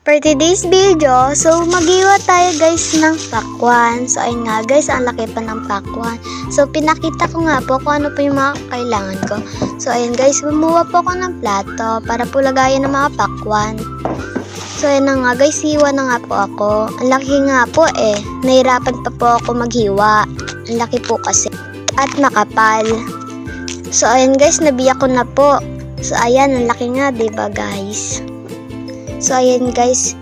For today's video, so maghiwa tayo guys ng pakwan. So ayun nga guys, ang laki pa ng pakwan. So pinakita ko nga po kung ano po yung mga kailangan ko. So ayun guys, bumuha po ako ng plato para po lagayan ng mga pakwan. So ayun na nga guys, hiwa na nga po ako. Ang laki nga po eh. Nahirapan pa po ako maghiwa. Ang laki po kasi. At makapal. So ayun guys, nabiyak ko na po. So ayan, ang laki nga, diba guys? So ayan guys,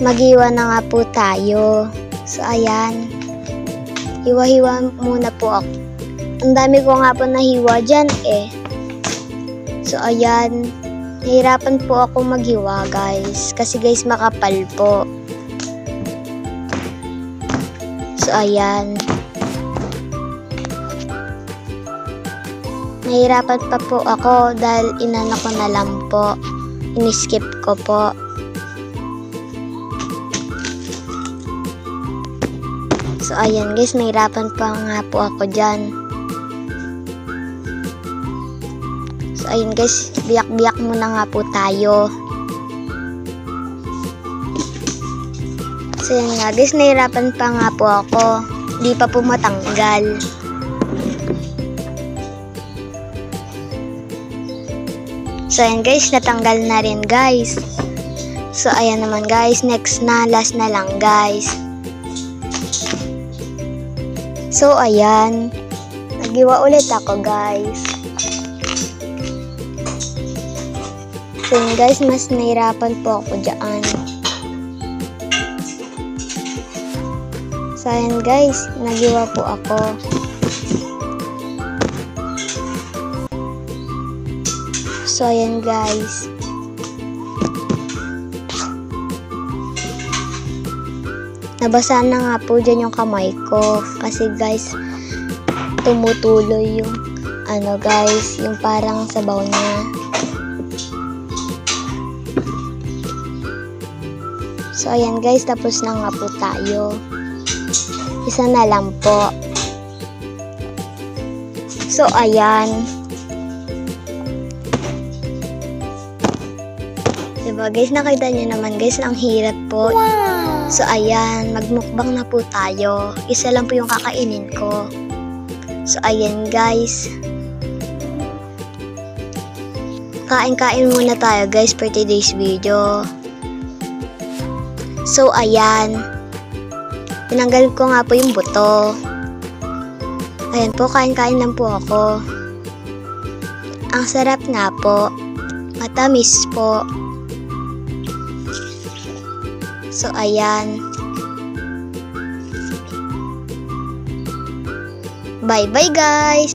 maghiwa na nga po tayo. So ayan, hiwa-hiwa muna po ako. Ang dami ko nga po nahiwa dyan eh. So ayan, nahirapan po ako maghiwa guys. Kasi guys, makapal po. So ayan, nahirapan pa po ako dahil inano ko na lang po. Ini-skip ko po. So ayan guys, nahirapan pa nga po ako dyan. So ayan guys, biyak-biyak muna nga po tayo. So ayan nga guys, nahirapan pa nga po ako. Di pa po matanggal. So ayan guys, natanggal na rin guys. So ayan naman guys, next na, last na lang guys. So ayan, naghiwa ulit ako guys. So ayan guys, mas nahirapan po ako dyan. So ayan guys, naghiwa po ako. So ayan guys. Nabasa na nga po dyan yung kamay ko. Kasi guys, tumutuloy yung ano guys, yung parang sabaw niya. So ayan guys, tapos na nga po tayo. Isa na lang po. So ayan. Diba guys, nakita nyo naman guys, ang hirap po. Wow! So ayan, magmukbang na po tayo. Isa lang po yung kakainin ko. So ayan guys. Kain-kain muna tayo guys for today's video. So ayan. Tinanggal ko nga po yung buto. Ayan po, kain-kain lang po ako. Ang sarap nga po. Matamis po. So ayan. Bye bye guys.